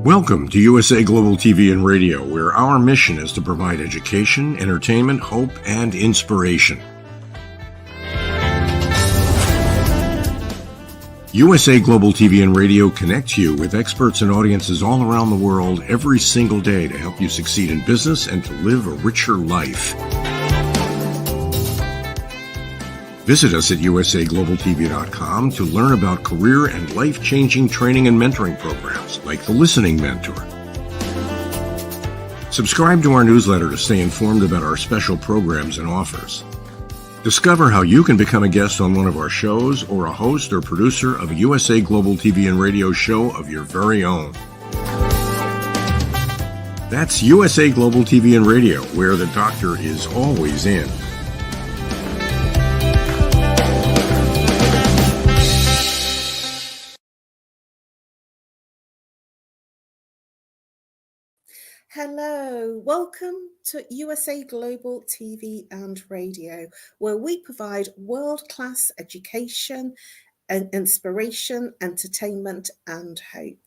Welcome to USA Global TV and Radio, where our mission is to provide education, entertainment, hope, and inspiration. USA Global TV and Radio connects you with experts and audiences all around the world every single day to help you succeed in business and to live a richer life. Visit us at usaglobaltv.com to learn about career and life-changing training and mentoring programs like the Listening Mentor. Subscribe to our newsletter to stay informed about our special programs and offers. Discover how you can become a guest on one of our shows or a host or producer of a USA Global TV and Radio show of your very own. That's USA Global TV and Radio, where the doctor is always in. Hello, welcome to USA Global TV and Radio, where we provide world-class education and inspiration, entertainment and hope.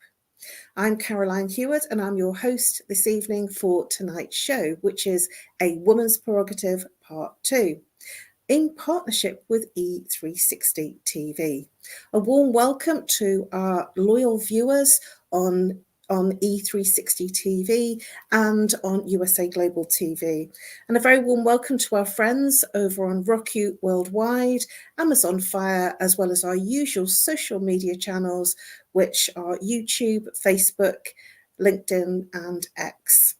I'm Caroline HEWARD and I'm your host this evening for tonight's show, which is A Woman's Prerogative Part 2, in partnership with E360 TV. A warm welcome to our loyal viewers on E360 TV and on USA Global TV. And a very warm welcome to our friends over on ROKU Worldwide, Amazon Fire, as well as our usual social media channels, which are YouTube, Facebook, LinkedIn, and X.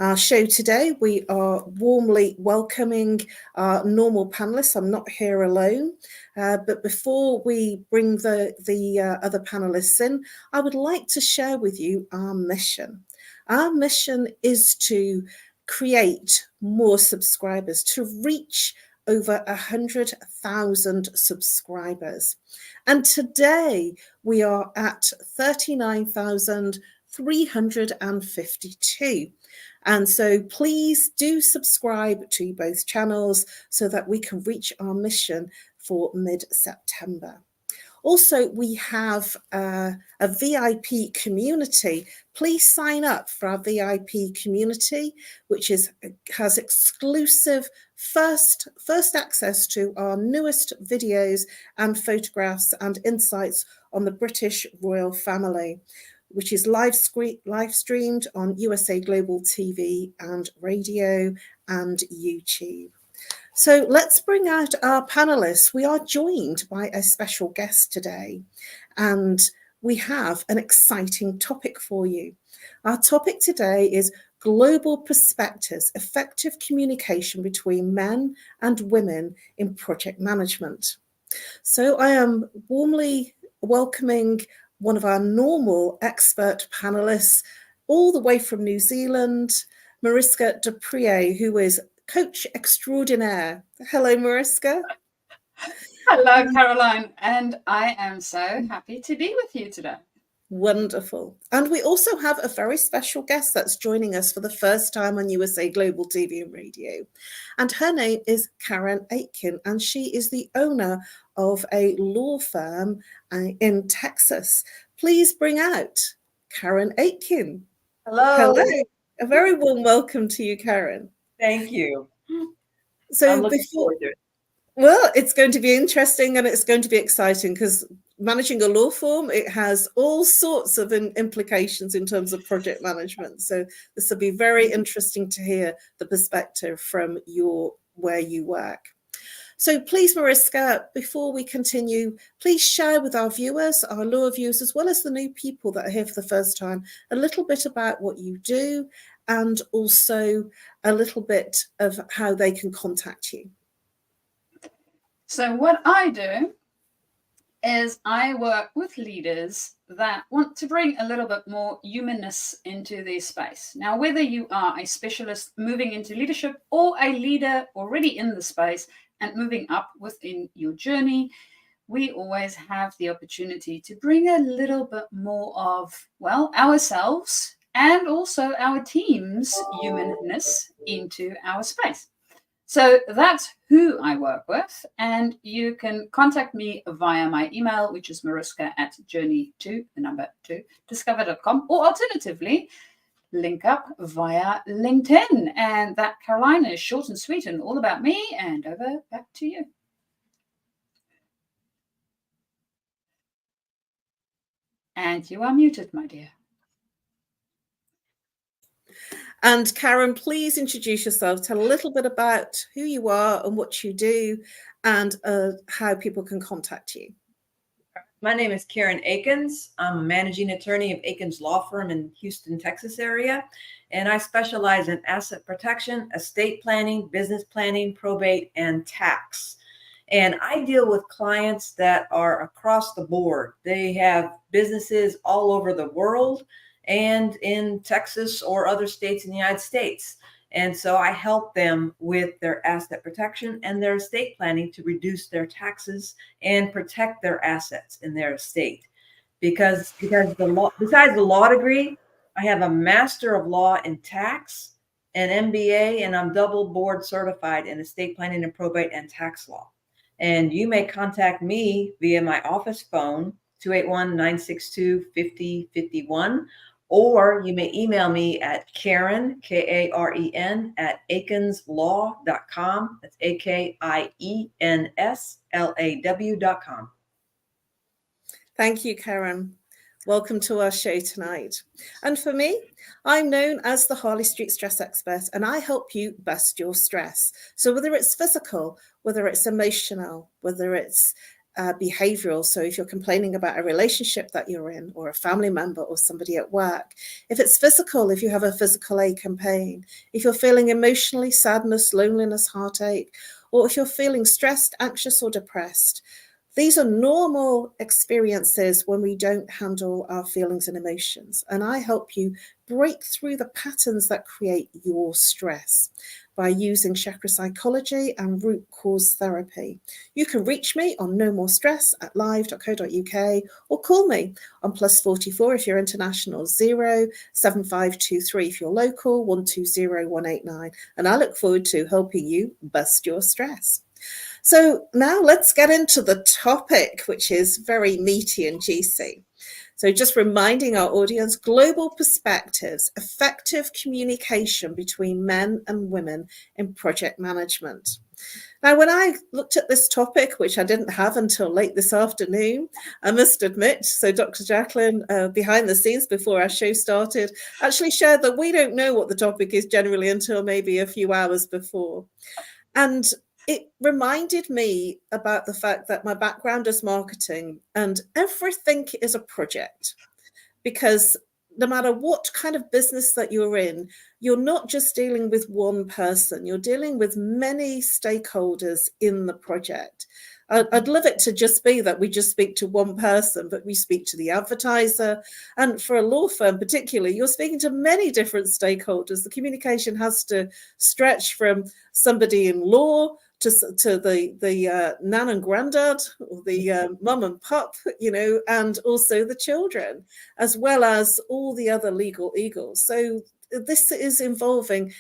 Our show today, we are warmly welcoming our normal panelists. I'm not here alone, but before we bring the other panelists in, I would like to share with you our mission. Our mission is to create more subscribers, to reach over 100,000 subscribers. And today we are at 39,352. And so please do subscribe to both channels so that we can reach our mission for mid-September. Also, we have a VIP community. Please sign up for our VIP community, which has exclusive first access to our newest videos and photographs and insights on the British royal family, which is live streamed on USA Global TV and Radio and YouTube. So let's bring out our panelists. We are joined by a special guest today, and we have an exciting topic for you. Our topic today is Global Perspectives, Effective Communication Between Men and Women in Project Management. So I am warmly welcoming one of our normal expert panelists, all the way from New Zealand, Mariska who is coach extraordinaire. Hello, Mariska. Hello, Caroline, and I am so happy to be with you today. Wonderful. And we also have a very special guest that's joining us for the first time on USA Global TV and Radio. And her name is Karen Aitken, and she is the owner of a law firm in Texas. Please bring out Karen Aitken. Hello. Hello. A very warm welcome to you, Karen. Thank you. So I'm looking forward to it. Well, it's going to be interesting and it's going to be exciting because managing a law firm, it has all sorts of implications in terms of project management. So this will be very interesting to hear the perspective from where you work. So please, Mariska, before we continue, please share with our viewers, our loyal viewers, as well as the new people that are here for the first time, a little bit about what you do and also a little bit of how they can contact you. So what I do is I work with leaders that want to bring a little bit more humanness into their space. Now, whether you are a specialist moving into leadership or a leader already in the space and moving up within your journey, we always have the opportunity to bring a little bit more of, well, ourselves and also our team's humanness into our space. So that's who I work with, and you can contact me via my email, which is mariska@journey2discover.com, or alternatively, link up via LinkedIn. And that, Caroline, is short and sweet and all about me. And over back to you. And you are muted, my dear. And Karen, please introduce yourself. Tell a little bit about who you are and what you do, and how people can contact you. My name is Karen Akins. I'm a managing attorney of Akins Law Firm in Houston, Texas area. And I specialize in asset protection, estate planning, business planning, probate, and tax. And I deal with clients that are across the board. They have businesses all over the world and in Texas or other states in the United States. And so I help them with their asset protection and their estate planning to reduce their taxes and protect their assets in their estate. Because the law, besides the law degree, I have a Master of Law in Tax, an MBA, and I'm double board certified in estate planning and probate and tax law. And you may contact me via my office phone, 281-962-5051. Or you may email me at Karen, Karen, at AkinsLaw.com. That's AKIENSLAW.com. Thank you, Karen. Welcome to our show tonight. And for me, I'm known as the Harley Street Stress Expert, and I help you bust your stress. So whether it's physical, whether it's emotional, whether it's behavioral. So if you're complaining about a relationship that you're in, or a family member or somebody at work, if it's physical, if you have a physical ache and pain, if you're feeling emotionally sadness, loneliness, heartache, or if you're feeling stressed, anxious, or depressed, these are normal experiences when we don't handle our feelings and emotions. And I help you break through the patterns that create your stress by using chakra psychology and root cause therapy. You can reach me on No More Stress at live.co.uk, or call me on +44 if you're international, 07523 if you're local, 120189. And I look forward to helping you bust your stress. So now let's get into the topic, which is very meaty and juicy. So just reminding our audience, global perspectives, effective communication between men and women in project management. Now, when I looked at this topic, which I didn't have until late this afternoon, I must admit, so Dr. Jacalyn, behind the scenes before our show started, actually shared that we don't know what the topic is generally until maybe a few hours before. And it reminded me about the fact that my background is marketing, and everything is a project, because no matter what kind of business that you're in, you're not just dealing with one person, you're dealing with many stakeholders in the project. I'd love it to just be that we just speak to one person, but we speak to the advertiser. And for a law firm particularly, you're speaking to many different stakeholders. The communication has to stretch from somebody in law to the nan and granddad, or the mum and pup, and also the children, as well as all the other legal eagles. So this is involving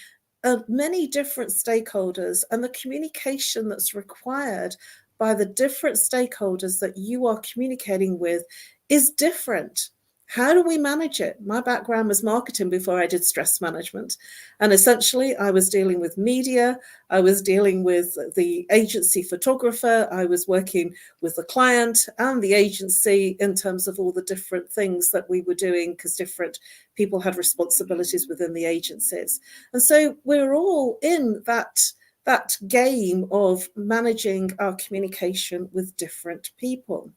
many different stakeholders, and the communication that's required by the different stakeholders that you are communicating with is different. How do we manage it? My background was marketing before I did stress management. And essentially, I was dealing with media. I was dealing with the agency photographer. I was working with the client and the agency in terms of all the different things that we were doing, because different people had responsibilities within the agencies. And so we're all in that game of managing our communication with different people.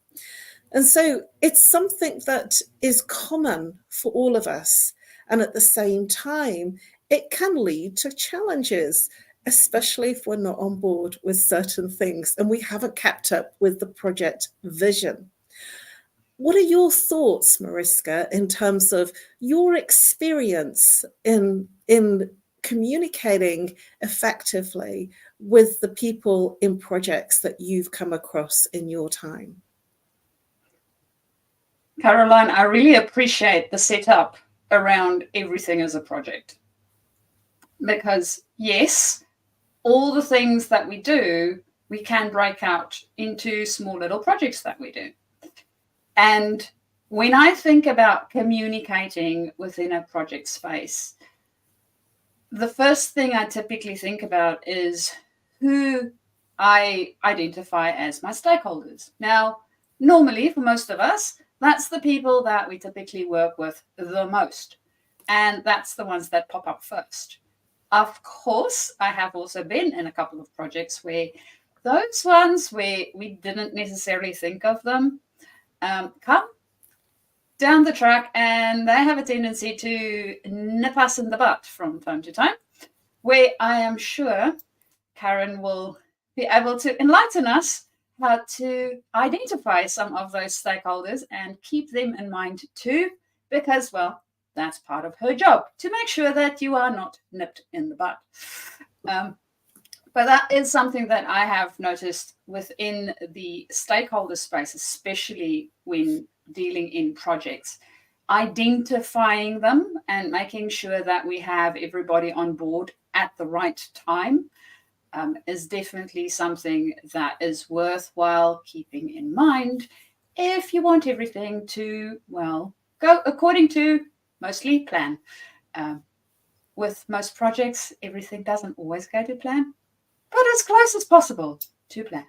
And so it's something that is common for all of us. And at the same time, it can lead to challenges, especially if we're not on board with certain things and we haven't kept up with the project vision. What are your thoughts, Mariska, in terms of your experience in communicating effectively with the people in projects that you've come across in your time? Caroline, I really appreciate the setup around everything as a project. Because yes, all the things that we do, we can break out into small little projects that we do. And when I think about communicating within a project space, the first thing I typically think about is who I identify as my stakeholders. Now, normally for most of us, that's the people that we typically work with the most. And that's the ones that pop up first. Of course, I have also been in a couple of projects where those ones where we didn't necessarily think of them come down the track, and they have a tendency to nip us in the butt from time to time, where I am sure Karen will be able to enlighten us how to identify some of those stakeholders and keep them in mind too, because, well, that's part of her job, to make sure that you are not nipped in the butt. But that is something that I have noticed within the stakeholder space, especially when dealing in projects. Identifying them and making sure that we have everybody on board at the right time is definitely something that is worthwhile keeping in mind if you want everything to, well, go according to mostly plan. With most projects, everything doesn't always go to plan, but as close as possible to plan.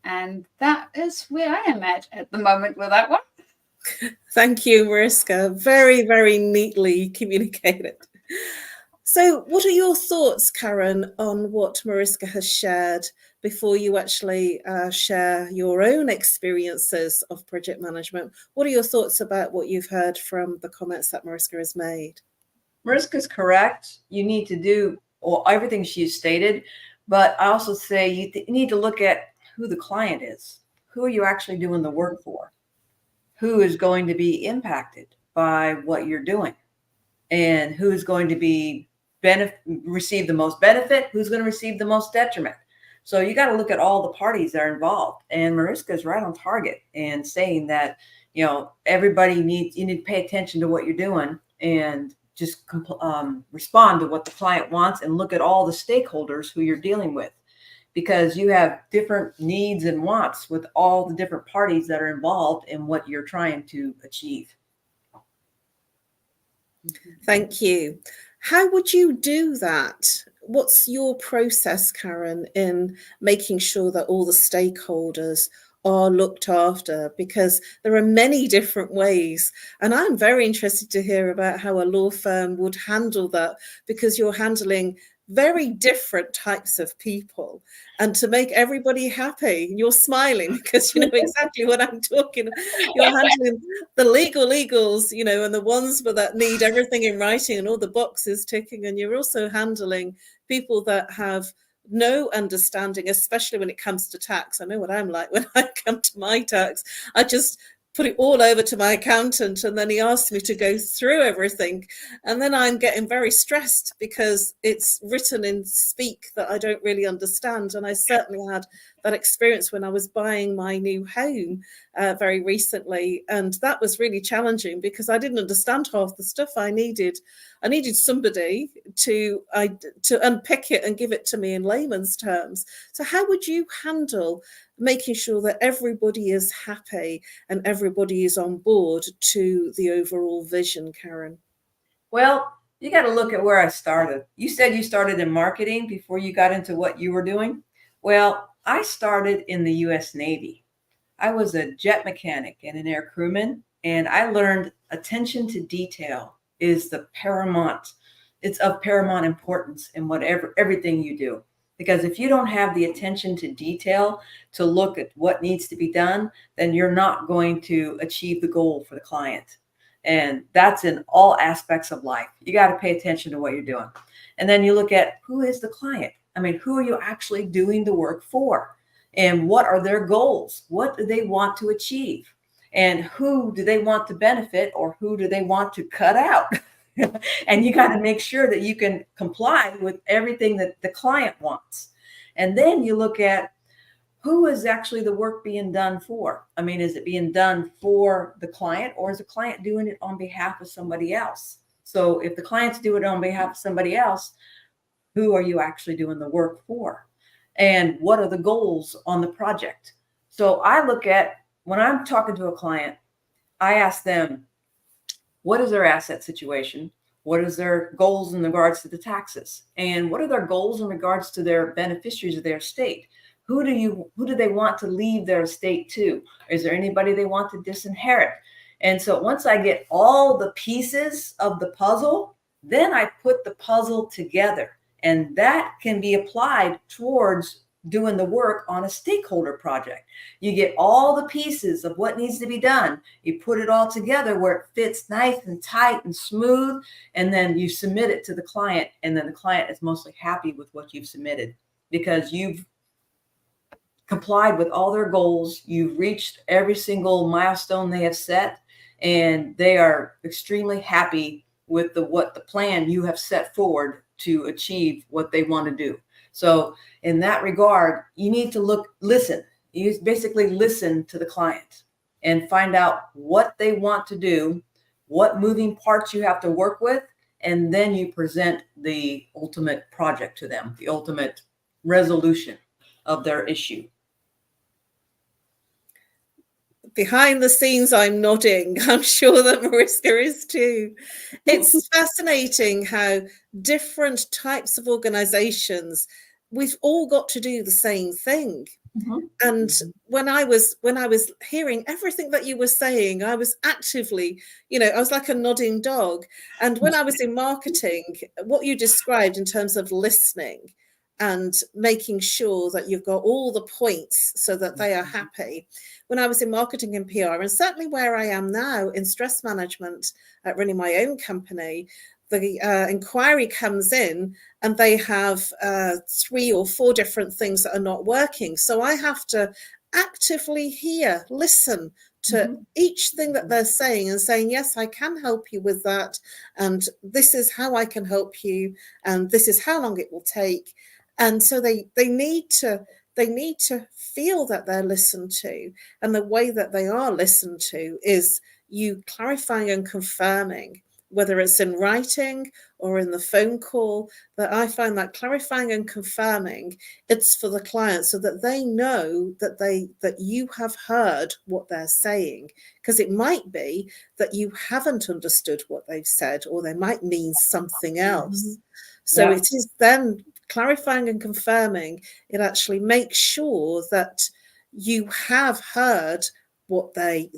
And that is where I am at the moment with that one. Thank you, Mariska. Very, very neatly communicated. So what are your thoughts, Karen, on what Mariska has shared before you actually share your own experiences of project management? What are your thoughts about what you've heard from the comments that Mariska has made? Mariska's correct. You need to do everything she stated, but I also say you need to look at who the client is. Who are you actually doing the work for? Who is going to be impacted by what you're doing? And who's going to be receive the most benefit? Who's going to receive the most detriment? So you got to look at all the parties that are involved. And Mariska is right on target in saying that, you know, you need to pay attention to what you're doing and just respond to what the client wants and look at all the stakeholders who you're dealing with, because you have different needs and wants with all the different parties that are involved in what you're trying to achieve. Thank you. How would you do that? What's your process, Karen, in making sure that all the stakeholders are looked after? Because there are many different ways. And I'm very interested to hear about how a law firm would handle that, because you're handling very different types of people, and to make everybody happy. You're smiling because you know exactly what I'm talking about. You're handling the legals, you know, and the ones that need everything in writing and all the boxes ticking. And you're also handling people that have no understanding, especially when it comes to tax. I know what I'm like when I come to my tax. I just put it all over to my accountant, and then he asked me to go through everything. And then I'm getting very stressed because it's written in speak that I don't really understand. And I certainly had that experience when I was buying my new home very recently. And that was really challenging because I didn't understand half the stuff I needed. I needed somebody to unpick it and give it to me in layman's terms. So how would you handle making sure that everybody is happy and everybody is on board to the overall vision, Karen? Well, you got to look at where I started. You said you started in marketing before you got into what you were doing. Well, I started in the U.S. Navy. I was a jet mechanic and an air crewman, and I learned attention to detail is the paramount. It's of paramount importance in everything you do. Because if you don't have the attention to detail to look at what needs to be done, then you're not going to achieve the goal for the client. And that's in all aspects of life. You got to pay attention to what you're doing. And then you look at who is the client? I mean, who are you actually doing the work for? And what are their goals? What do they want to achieve? And who do they want to benefit, or who do they want to cut out? And you got to make sure that you can comply with everything that the client wants. And then you look at who is actually the work being done for. I mean, is it being done for the client, or is the client doing it on behalf of somebody else? So if the client's doing it on behalf of somebody else, Who are you actually doing the work for? And what are the goals on the project? So I look at, when I'm talking to a client, I ask them, what is their asset situation? What is their goals in regards to the taxes? And what are their goals in regards to their beneficiaries of their estate? Who do they want to leave their estate to? Is there anybody they want to disinherit? And so once I get all the pieces of the puzzle, then I put the puzzle together, and that can be applied towards doing the work on a stakeholder project. You get all the pieces of what needs to be done. You put it all together where it fits nice and tight and smooth, and then you submit it to the client, and then the client is mostly happy with what you've submitted because you've complied with all their goals. You've reached every single milestone they have set, and they are extremely happy with what the plan you have set forward to achieve what they want to do. So in that regard, you need to listen. You basically listen to the client and find out what they want to do, what moving parts you have to work with, and then you present the ultimate project to them, the ultimate resolution of their issue. Behind the scenes, I'm nodding. I'm sure that Mariska is too. It's fascinating how different types of organizations, we've all got to do the same thing. Mm-hmm. And when I was hearing everything that you were saying, I was actively, I was like a nodding dog. And when I was in marketing, what you described in terms of listening and making sure that you've got all the points so that they are happy. When I was in marketing and PR, and certainly where I am now in stress management at running my own company, the inquiry comes in and they have 3 or 4 different things that are not working. So I have to actively listen to each thing that they're saying and saying, yes, I can help you with that. And this is how I can help you. And this is how long it will take. And so they need to feel that they're listened to. And the way that they are listened to is you clarifying and confirming, whether it's in writing or in the phone call, that I find that clarifying and confirming, it's for the client so that they know that you have heard what they're saying. Because it might be that you haven't understood what they've said, or they might mean something else. So it is then clarifying and confirming. It actually makes sure that you have heard what they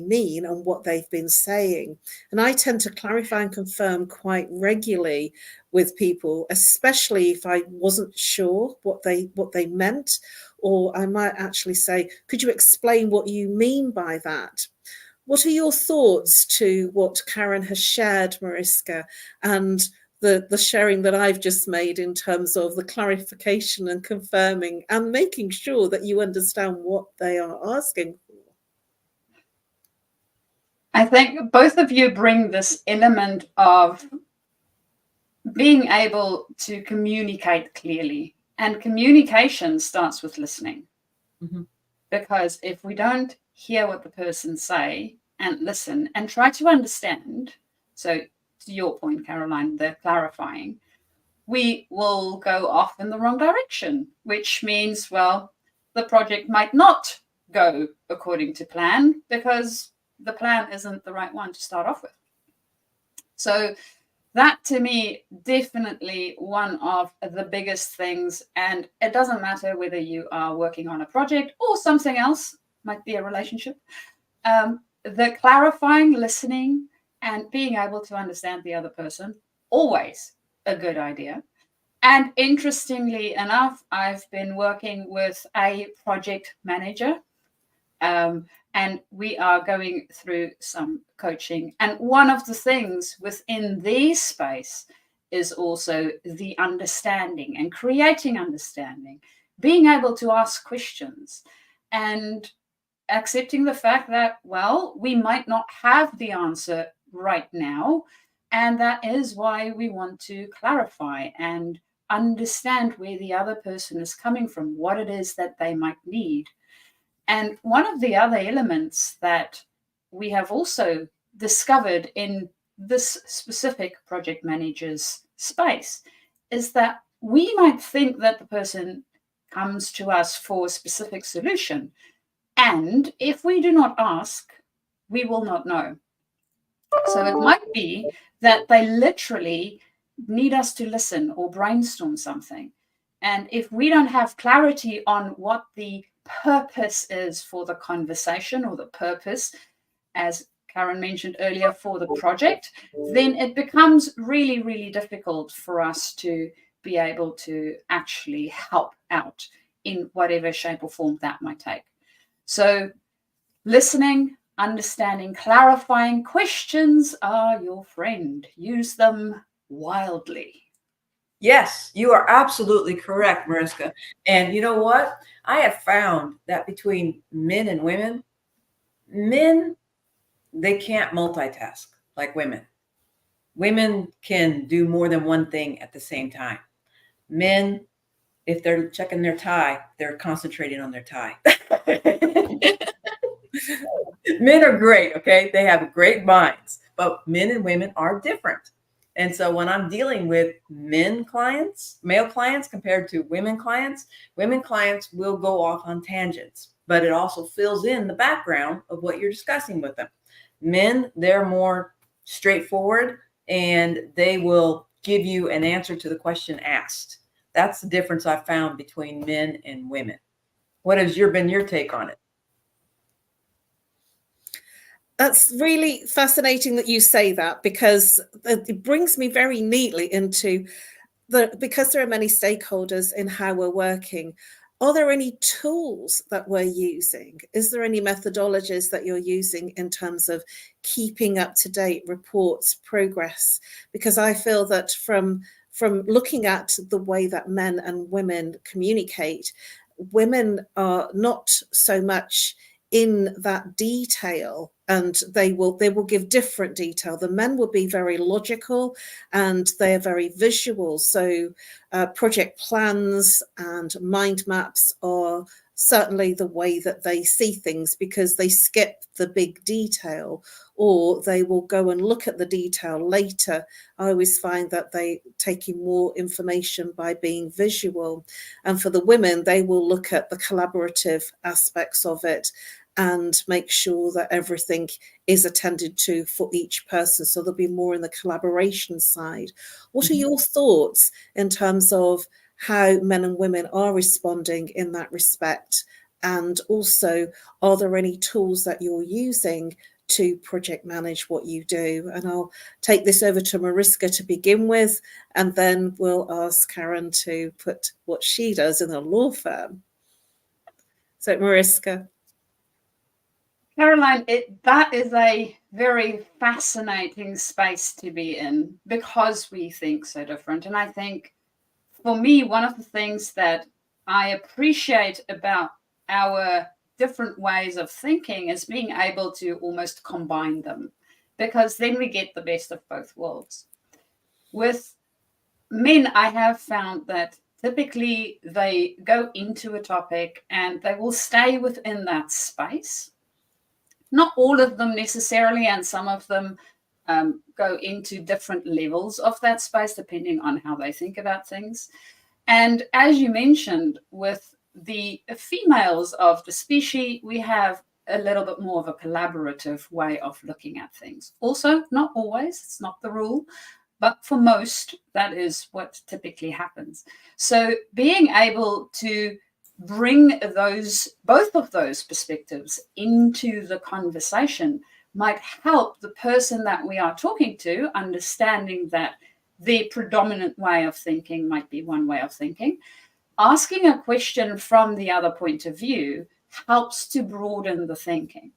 mean and what they've been saying. And I tend to clarify and confirm quite regularly with people, especially if I wasn't sure what they meant, or I might actually say, could you explain what you mean by that? What are your thoughts to what Karen has shared, Mariska, and the sharing that I've just made in terms of the clarification and confirming and making sure that you understand what they are asking for? I think both of you bring this element of being able to communicate clearly, and communication starts with listening. Because if we don't hear what the person say and listen and try to understand, so to your point, Caroline, the clarifying, we will go off in the wrong direction, which means, well, the project might not go according to plan because the plan isn't the right one to start off with. So that, to me, definitely one of the biggest things. And it doesn't matter whether you are working on a project or something else, might be a relationship. The clarifying, listening, and being able to understand the other person, always a good idea. And interestingly enough, I've been working with a project manager, and we are going through some coaching. And one of the things within this space is also the understanding and creating understanding, being able to ask questions and accepting the fact that, well, we might not have the answer right now. And that is why we want to clarify and understand where the other person is coming from, what it is that they might need. And one of the other elements that we have also discovered in this specific project manager's space is that we might think that the person comes to us for a specific solution. And if we do not ask, we will not know. So it might be that they literally need us to listen or brainstorm something. And if we don't have clarity on what the purpose is for the conversation, or the purpose, as Karen mentioned earlier, for the project, then it becomes really, really difficult for us to be able to actually help out in whatever shape or form that might take. So listening, understanding, clarifying, questions are your friend. Use them wildly. Yes, you are absolutely correct, Mariska. And you know what? I have found that between men and women, men, they can't multitask like women. Women can do more than one thing at the same time. Men, if they're checking their tie, they're concentrating on their tie. Men are great, okay? They have great minds, but men and women are different. And so when I'm dealing with male clients compared to women clients will go off on tangents, but it also fills in the background of what you're discussing with them. Men, they're more straightforward and they will give you an answer to the question asked. That's the difference I found between men and women. What has been your take on it? That's really fascinating that you say that, because it brings me very neatly into because there are many stakeholders in how we're working. Are there any tools that we're using? Is there any methodologies that you're using in terms of keeping up to date reports, progress? Because I feel that from looking at the way that men and women communicate, women are not so much in that detail, and they will give different detail. The men will be very logical and they are very visual. So project plans and mind maps are certainly the way that they see things, because they skip the big detail, or they will go and look at the detail later. I always find that they take in more information by being visual. And for the women, they will look at the collaborative aspects of it and make sure that everything is attended to for each person. So there'll be more in the collaboration side. What are your thoughts in terms of how men and women are responding in that respect? And also, are there any tools that you're using to project manage what you do? And I'll take this over to Mariska to begin with, and then we'll ask Karen to put what she does in a law firm. So Mariska. Caroline, that is a very fascinating space to be in, because we think so different. And I think for me, one of the things that I appreciate about our different ways of thinking is being able to almost combine them, because then we get the best of both worlds. With men, I have found that typically they go into a topic and they will stay within that space. Not all of them necessarily, and some of them go into different levels of that space depending on how they think about things. And as you mentioned, with the females of the species, we have a little bit more of a collaborative way of looking at things. Also, not always, it's not the rule, but for most, that is what typically happens. So being able to bring both of those perspectives into the conversation might help the person that we are talking to, understanding that their predominant way of thinking might be one way of thinking. Asking a question from the other point of view helps to broaden the thinking.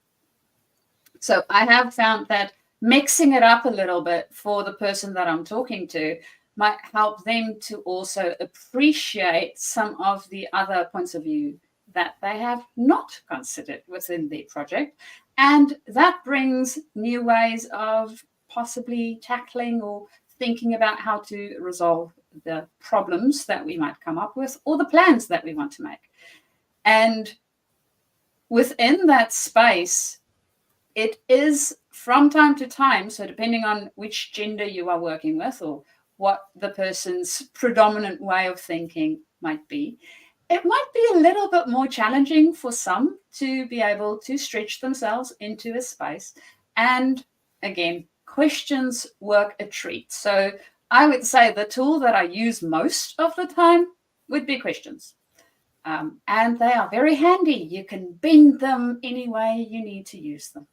So I have found that mixing it up a little bit for the person that I'm talking to might help them to also appreciate some of the other points of view that they have not considered within their project. And that brings new ways of possibly tackling or thinking about how to resolve the problems that we might come up with, or the plans that we want to make. And within that space, it is from time to time, so depending on which gender you are working with or what the person's predominant way of thinking might be. It might be a little bit more challenging for some to be able to stretch themselves into a space. And again, questions work a treat. So I would say the tool that I use most of the time would be questions. And they are very handy. You can bend them any way you need to use them.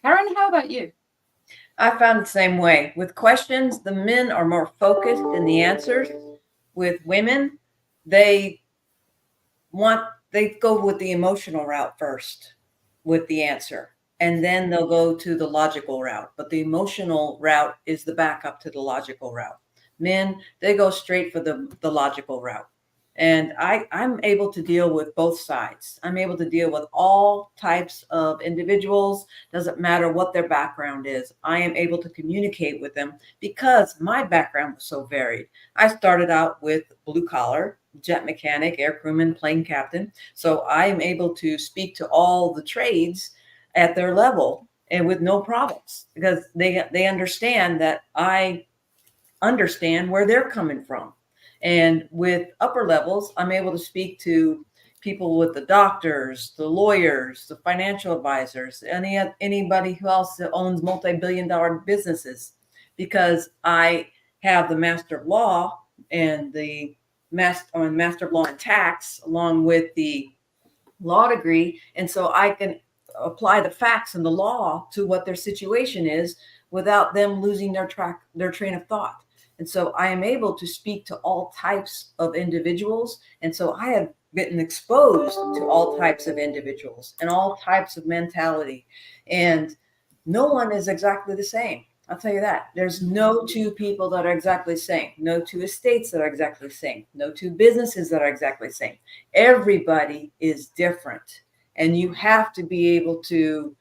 Karen, how about you? I found the same way. With questions, the men are more focused in the answers. With women, they go with the emotional route first with the answer, and then they'll go to the logical route. But the emotional route is the backup to the logical route. Men, they go straight for the logical route. And I'm able to deal with both sides. I'm able to deal with all types of individuals. Doesn't matter what their background is. I am able to communicate with them because my background was so varied. I started out with blue collar, jet mechanic, air crewman, plane captain. So I am able to speak to all the trades at their level and with no problems, because they understand that I understand where they're coming from. And with upper levels, I'm able to speak to people with the doctors, the lawyers, the financial advisors, anybody who else owns multi-billion-dollar businesses, because I have the Master of Law and the Master of Law and Tax along with the law degree. And so I can apply the facts and the law to what their situation is without them losing their train of thought. And so I am able to speak to all types of individuals. And so I have been exposed to all types of individuals and all types of mentality. And no one is exactly the same. I'll tell you that. There's no two people that are exactly the same. No two estates that are exactly the same. No two businesses that are exactly the same. Everybody is different. And you have to be able to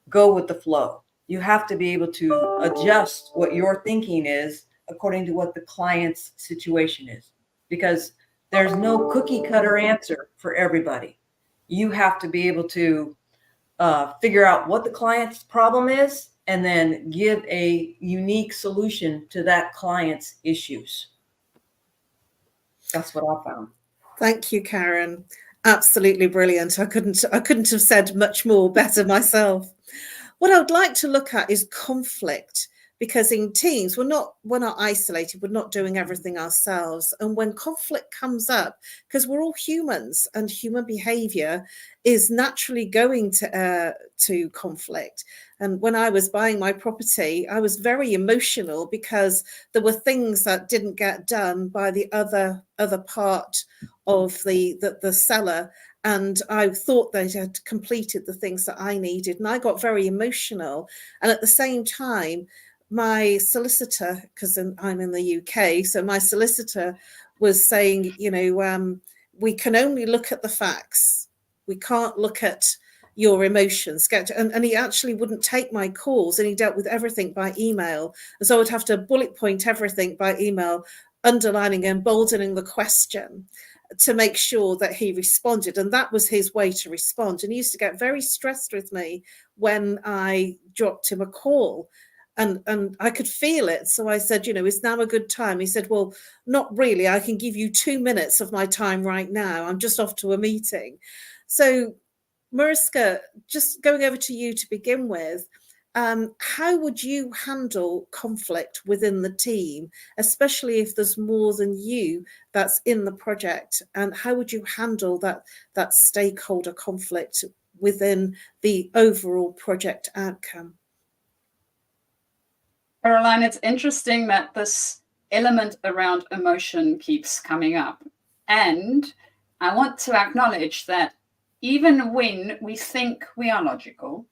go with the flow. You have to be able to adjust what your thinking is according to what the client's situation is, because there's no cookie cutter answer for everybody. You have to be able to figure out what the client's problem is and then give a unique solution to that client's issues. That's what I found. Thank you, Karen. Absolutely brilliant. I couldn't have said much more better myself. What I would like to look at is conflict, because in teams, we're not isolated, we're not doing everything ourselves. And when conflict comes up, because we're all humans and human behavior is naturally going to conflict. And when I was buying my property, I was very emotional because there were things that didn't get done by the other part of the seller. And I thought they had completed the things that I needed. And I got very emotional. And at the same time, my solicitor, because I'm in the UK, so my solicitor was saying, we can only look at the facts. We can't look at your emotions. And he actually wouldn't take my calls, and he dealt with everything by email. And so I would have to bullet point everything by email, underlining and boldening the question to make sure that he responded. And that was his way to respond. And he used to get very stressed with me when I dropped him a call. And I could feel it. So I said, is now a good time? He said, well, not really. I can give you 2 minutes of my time right now. I'm just off to a meeting. So Mariska, just going over to you to begin with, how would you handle conflict within the team, especially if there's more than you that's in the project? And how would you handle that stakeholder conflict within the overall project outcome? Caroline, it's interesting that this element around emotion keeps coming up. And I want to acknowledge that even when we think we are logical,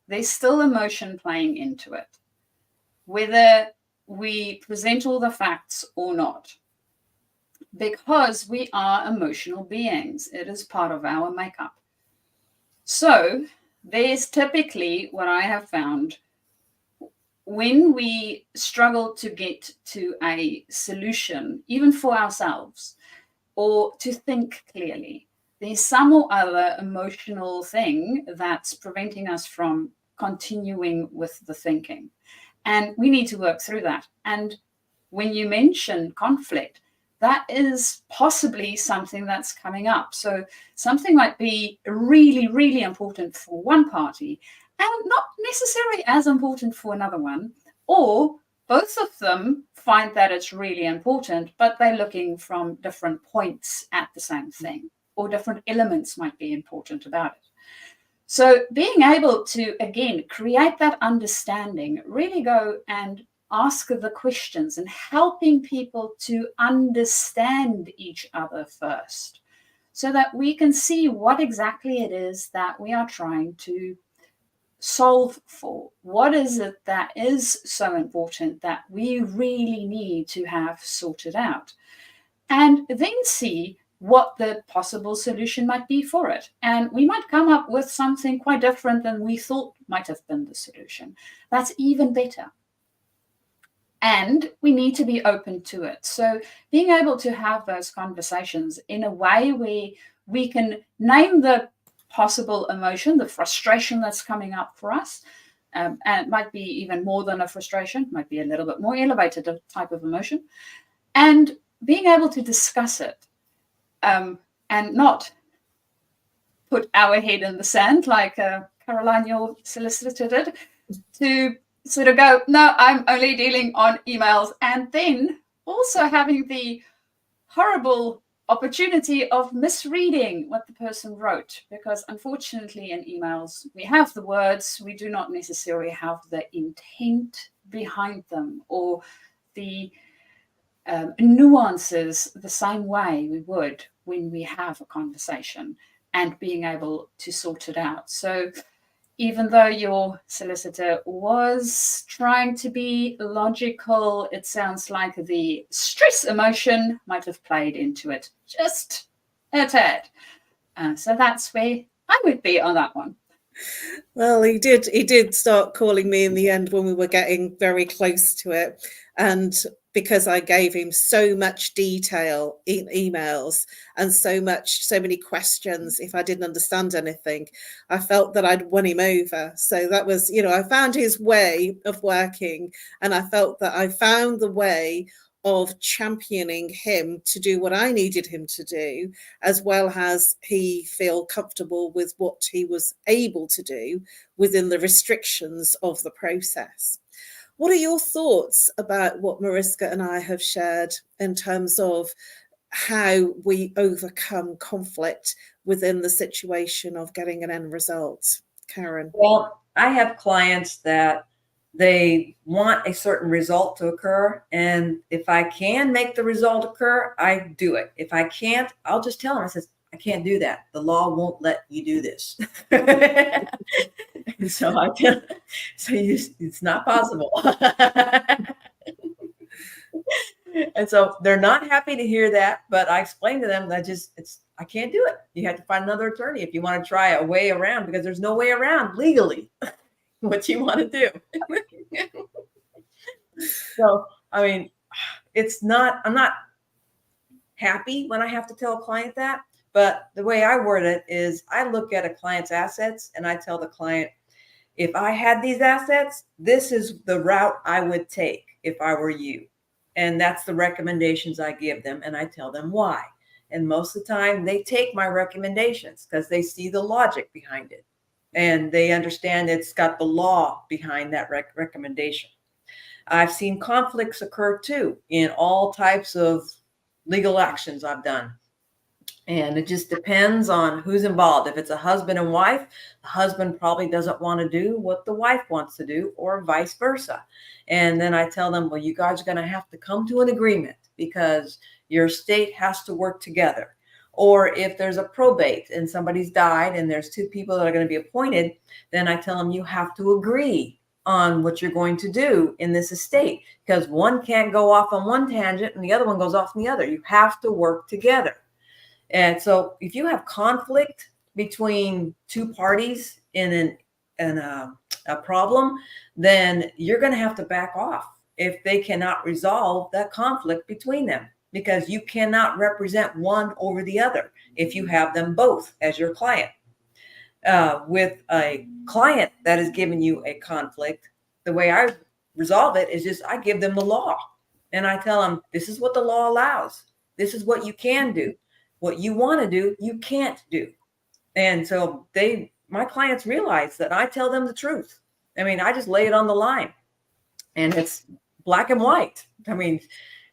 there's still emotion playing into it, whether we present all the facts or not, because we are emotional beings. It is part of our makeup. So there's typically what I have found, when we struggle to get to a solution, even for ourselves, or to think clearly, there's some or other emotional thing that's preventing us from continuing with the thinking. And we need to work through that. And when you mention conflict, that is possibly something that's coming up. So something might be really, really important for one party and not necessarily as important for another one, or both of them find that it's really important, but they're looking from different points at the same thing, or different elements might be important about it. So being able to, again, create that understanding, really go and ask the questions and helping people to understand each other first, so that we can see what exactly it is that we are trying to solve for. What is it that is so important that we really need to have sorted out? And then see what the possible solution might be for it. And we might come up with something quite different than we thought might have been the solution. That's even better. And we need to be open to it. So being able to have those conversations in a way where we can name the possible emotion, the frustration that's coming up for us, and it might be even more than a frustration, it might be a little bit more elevated type of emotion, and being able to discuss it and not put our head in the sand like Caroline, your solicitor, did, to sort of go, no, I'm only dealing on emails, and then also having the horrible opportunity of misreading what the person wrote, because unfortunately in emails we have the words, we do not necessarily have the intent behind them, or the nuances the same way we would when we have a conversation, and being able to sort it out. So even though your solicitor was trying to be logical, it sounds like the stress emotion might have played into it just a tad. So that's where I would be on that one. Well, he did start calling me in the end when we were getting very close to it. And because I gave him so much detail in emails and so many questions, if I didn't understand anything, I felt that I'd won him over. So that was, I found his way of working, and I felt that I found the way of championing him to do what I needed him to do, as well as he feel comfortable with what he was able to do within the restrictions of the process. What are your thoughts about what Mariska and I have shared in terms of how we overcome conflict within the situation of getting an end result? Karen? Well, I have clients that they want a certain result to occur. And if I can make the result occur, I do it. If I can't, I'll just tell them, I says, I can't do that. The law won't let you do this. And so it's not possible. And so they're not happy to hear that, but I explain to them that I can't do it. You have to find another attorney if you want to try a way around, because there's no way around legally what you want to do. So, I mean, I'm not happy when I have to tell a client that, but the way I word it is I look at a client's assets and I tell the client, if I had these assets, this is the route I would take if I were you. And that's the recommendations I give them, and I tell them why. And most of the time they take my recommendations because they see the logic behind it. And they understand it's got the law behind that recommendation. I've seen conflicts occur too in all types of legal actions I've done. And it just depends on who's involved. If it's a husband and wife, the husband probably doesn't want to do what the wife wants to do, or vice versa. And then I tell them, well, you guys are going to have to come to an agreement because your state has to work together. Or if there's a probate and somebody's died and there's two people that are going to be appointed, then I tell them you have to agree on what you're going to do in this estate, because one can't go off on one tangent and the other one goes off on the other. You have to work together. And so if you have conflict between two parties in a problem, then you're going to have to back off if they cannot resolve that conflict between them, because you cannot represent one over the other if you have them both as your client. With a client that is giving you a conflict, the way I resolve it is just I give them the law. And I tell them, this is what the law allows. This is what you can do. What you want to do, you can't do. And so my clients realize that I tell them the truth. I mean, I just lay it on the line, and it's black and white. I mean,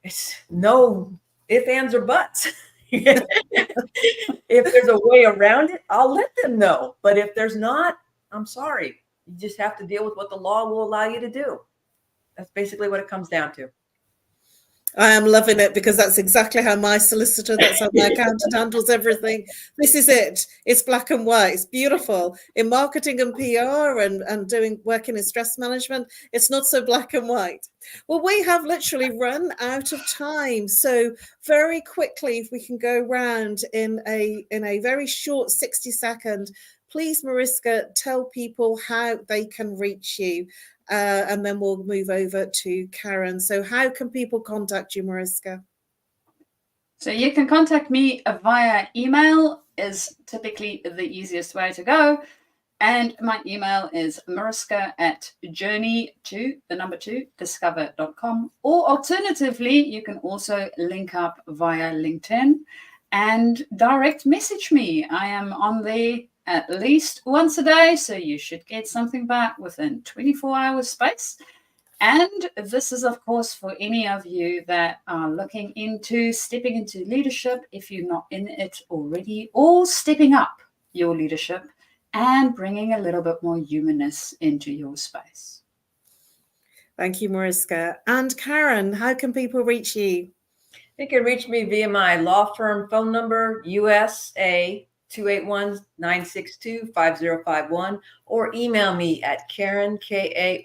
it's no ifs, ands, or buts. If there's a way around it, I'll let them know. But if there's not, I'm sorry. You just have to deal with what the law will allow you to do. That's basically what it comes down to. I am loving it, because that's exactly how my solicitor, that's how my accountant handles everything. This is it. It's black and white. It's beautiful. In marketing and PR and working in stress management, it's not so black and white. Well, we have literally run out of time. So very quickly, if we can go round in a very short 60-second, please, Mariska, tell people how they can reach you. And then we'll move over to Karen. So how can people contact you, Mariska? So you can contact me via email, is typically the easiest way to go. And my email is mariska@journey2discover.com. Or alternatively, you can also link up via LinkedIn and direct message me. I am on there at least once a day, so you should get something back within 24 hours space. And this is, of course, for any of you that are looking into stepping into leadership, if you're not in it already, or stepping up your leadership and bringing a little bit more humanness into your space. Thank you, Mariska. And Karen, how can people reach you? They can reach me via my law firm phone number, USA 281-962-5051, or email me at Karen, Karen,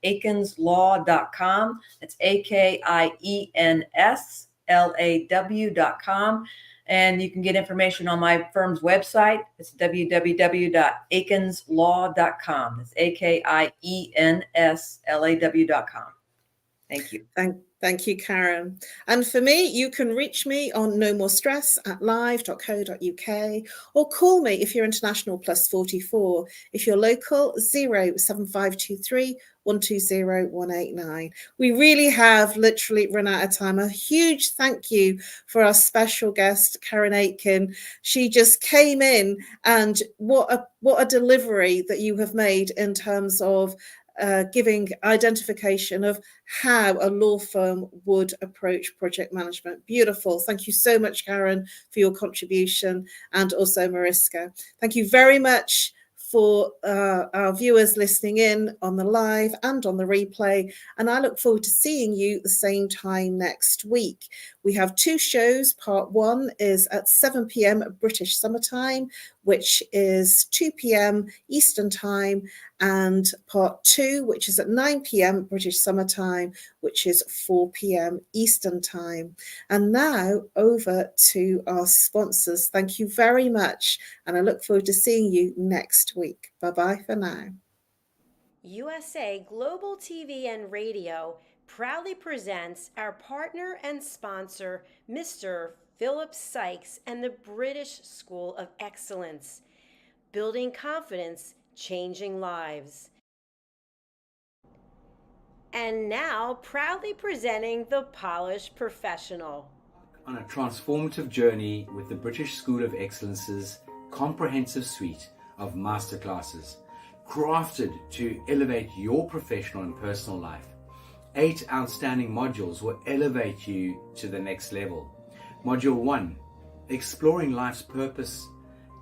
@AkinsLaw.com. That's AKIENSLAW.com. And you can get information on my firm's website. It's www.AkinsLaw.com. It's AKIENSLAW.com. Thank you. Thank you, Karen. And for me, you can reach me on nomorestress@live.co.uk, or call me if you're international +44. If you're local, 07523 120 189. We really have literally run out of time. A huge thank you for our special guest, Karen Aitken. She just came in, and what a delivery that you have made in terms of giving identification of how a law firm would approach project management. Beautiful. Thank you so much, Karen, for your contribution, and also Mariska. Thank you very much for our viewers listening in on the live and on the replay. And I look forward to seeing you the same time next week. We have 2 shows. Part 1 is at 7 p.m. British summertime, which is 2 p.m. Eastern time, and part 2, which is at 9 p.m. British summertime, which is 4 p.m. Eastern time. And now over to our sponsors. Thank you very much, and I look forward to seeing you next week. Bye-bye for now. USA Global TV and Radio proudly presents our partner and sponsor, Mr. Philip Sykes and the British School of Excellence. Building confidence, changing lives. And now, proudly presenting the Polished Professional. On a transformative journey with the British School of Excellence's comprehensive suite of masterclasses, crafted to elevate your professional and personal life. 8 outstanding modules will elevate you to the next level. Module 1, Exploring Life's Purpose,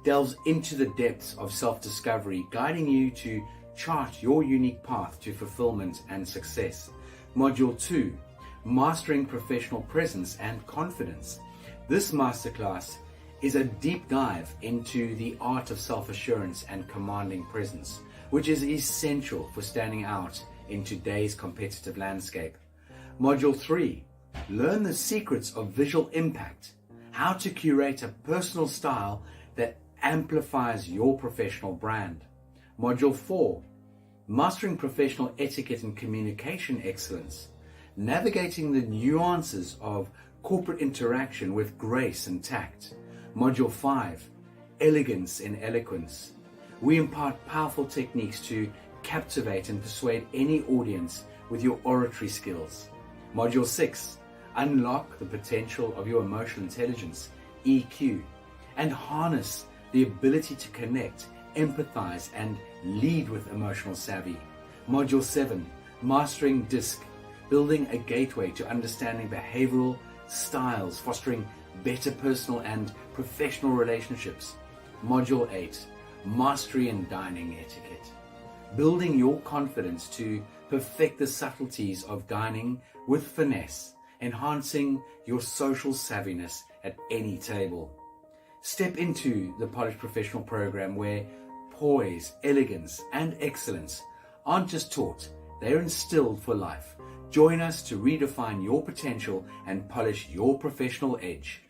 delves into the depths of self-discovery, guiding you to chart your unique path to fulfillment and success. Module 2, Mastering Professional Presence and Confidence. This masterclass is a deep dive into the art of self-assurance and commanding presence, which is essential for standing out in today's competitive landscape. Module 3, Learn the secrets of visual impact, how to curate a personal style that amplifies your professional brand. Module 4, Mastering Professional Etiquette and Communication Excellence, navigating the nuances of corporate interaction with grace and tact. Module 5, Elegance in Eloquence. We impart powerful techniques to captivate and persuade any audience with your oratory skills. Module 6, unlock the potential of your emotional intelligence, EQ, and harness the ability to connect, empathize, and lead with emotional savvy. Module 7, mastering DISC, building a gateway to understanding behavioral styles, fostering better personal and professional relationships. Module 8, mastery in dining etiquette, building your confidence to perfect the subtleties of dining with finesse, enhancing your social savviness at any table. Step into the Polished Professional program where poise, elegance, and excellence aren't just taught, they're instilled for life. Join us to redefine your potential and polish your professional edge.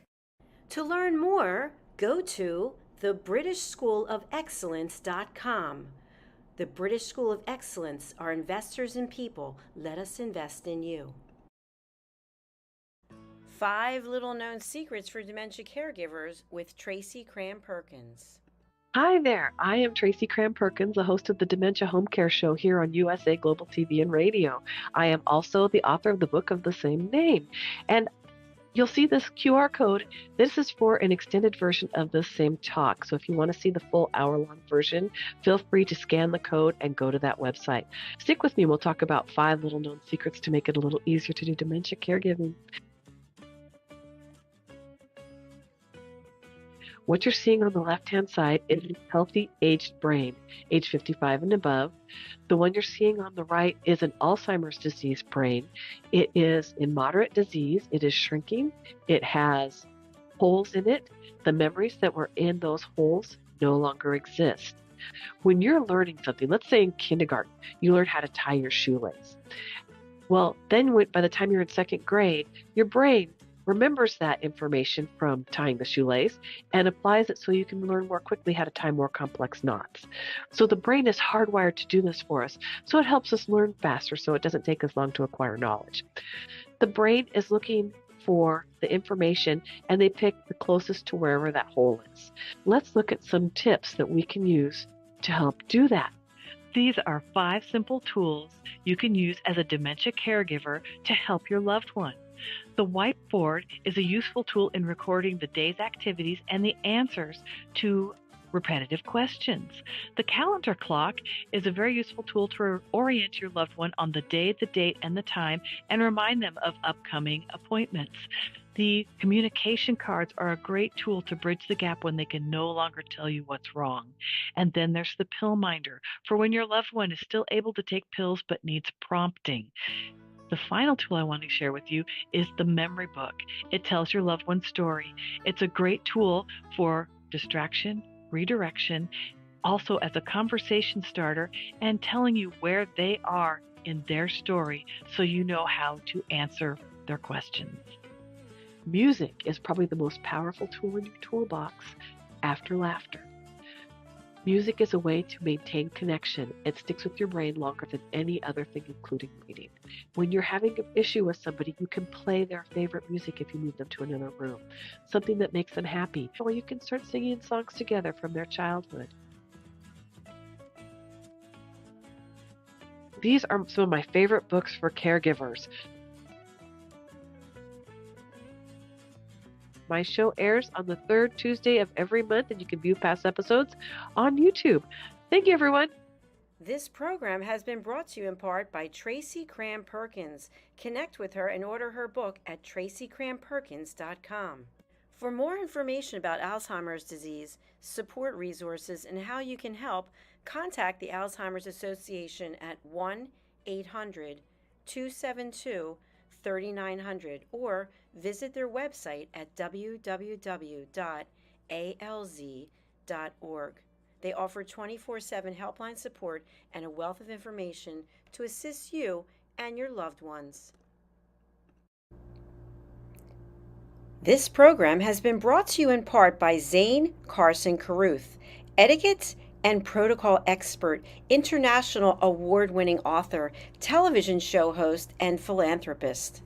To learn more, go to thebritishschoolofexcellence.com. The British School of Excellence are investors in people. Let us invest in you. 5 little known secrets for dementia caregivers with Tracy Cram-Perkins. Hi there, I am Tracy Cram-Perkins, the host of the Dementia Home Care Show here on USA Global TV and Radio. I am also the author of the book of the same name. And you'll see this QR code. This is for an extended version of the same talk. So if you want to see the full hour-long version, feel free to scan the code and go to that website. Stick with me. We'll talk about 5 little known secrets to make it a little easier to do dementia caregiving. What you're seeing on the left-hand side is a healthy aged brain, age 55 and above. The one you're seeing on the right is an Alzheimer's disease brain. It is in moderate disease. It is shrinking. It has holes in it. The memories that were in those holes no longer exist. When you're learning something, let's say in kindergarten, you learn how to tie your shoelace. Well, then by the time you're in 2nd grade, your brain remembers that information from tying the shoelace and applies it so you can learn more quickly how to tie more complex knots. So the brain is hardwired to do this for us. So it helps us learn faster so it doesn't take us long to acquire knowledge. The brain is looking for the information and they pick the closest to wherever that hole is. Let's look at some tips that we can use to help do that. These are 5 simple tools you can use as a dementia caregiver to help your loved one. The whiteboard is a useful tool in recording the day's activities and the answers to repetitive questions. The calendar clock is a very useful tool to orient your loved one on the day, the date, and the time, and remind them of upcoming appointments. The communication cards are a great tool to bridge the gap when they can no longer tell you what's wrong. And then there's the pill minder, for when your loved one is still able to take pills but needs prompting. The final tool I want to share with you is the memory book. It tells your loved one's story. It's a great tool for distraction, redirection, also as a conversation starter, and telling you where they are in their story so you know how to answer their questions. Music is probably the most powerful tool in your toolbox after laughter. Music is a way to maintain connection. It sticks with your brain longer than any other thing, including reading. When you're having an issue with somebody, you can play their favorite music if you move them to another room, something that makes them happy, or you can start singing songs together from their childhood. These are some of my favorite books for caregivers. My show airs on the 3rd Tuesday of every month, and you can view past episodes on YouTube. Thank you, everyone. This program has been brought to you in part by Tracy Cram-Perkins. Connect with her and order her book at tracycramperkins.com. For more information about Alzheimer's disease, support resources, and how you can help, contact the Alzheimer's Association at 1-800-272-3900 or visit their website at www.alz.org. They offer 24/7 helpline support and a wealth of information to assist you and your loved ones. This program has been brought to you in part by Zane Carson Carruth, etiquette and protocol expert, international award-winning author, television show host, and philanthropist.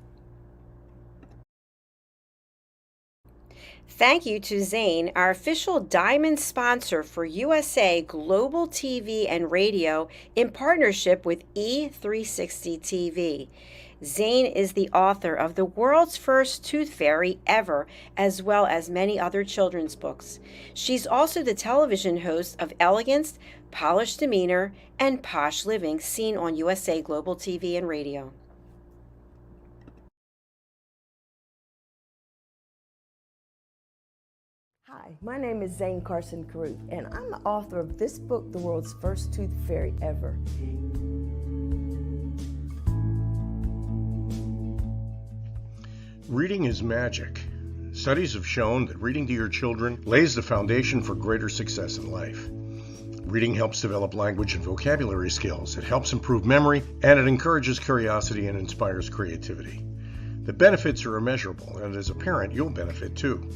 Thank you to Zane, our official diamond sponsor for USA Global TV and Radio in partnership with E360 TV. Zane is the author of the world's first tooth fairy ever, as well as many other children's books. She's also the television host of Elegance, Polished Demeanor, and Posh Living, seen on USA Global TV and Radio. Hi, my name is Zane Carson Caruth, and I'm the author of this book, The World's First Tooth Fairy Ever. Reading is magic. Studies have shown that reading to your children lays the foundation for greater success in life. Reading helps develop language and vocabulary skills. It helps improve memory, and it encourages curiosity and inspires creativity. The benefits are immeasurable, and as a parent, you'll benefit too.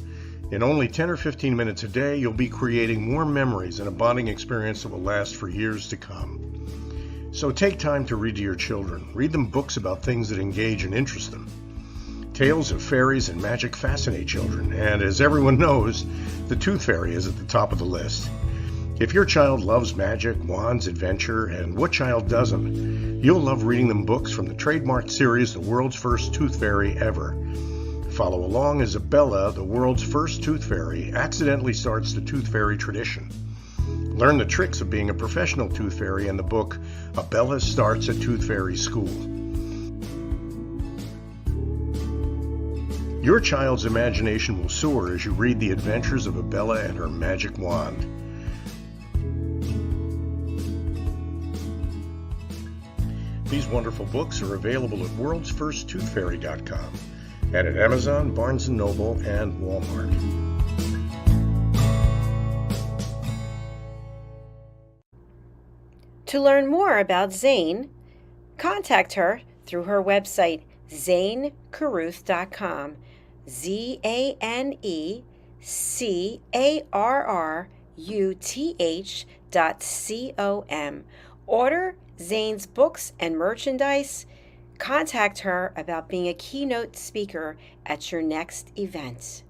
In only 10 or 15 minutes a day, you'll be creating more memories and a bonding experience that will last for years to come. So take time to read to your children. Read them books about things that engage and interest them. Tales of fairies and magic fascinate children, and as everyone knows, the Tooth Fairy is at the top of the list. If your child loves magic, wands, adventure, and what child doesn't, you'll love reading them books from the trademarked series, The World's First Tooth Fairy Ever. Follow along as Abella, the world's first tooth fairy, accidentally starts the tooth fairy tradition. Learn the tricks of being a professional tooth fairy in the book, Abella Starts a Tooth Fairy School. Your child's imagination will soar as you read the adventures of Abella and her magic wand. These wonderful books are available at worldsfirsttoothfairy.com and at Amazon, Barnes & Noble, and Walmart. To learn more about Zane, contact her through her website, zanecaruth.com, ZANECARRUTH.com. Order Zane's books and merchandise. Contact her about being a keynote speaker at your next event.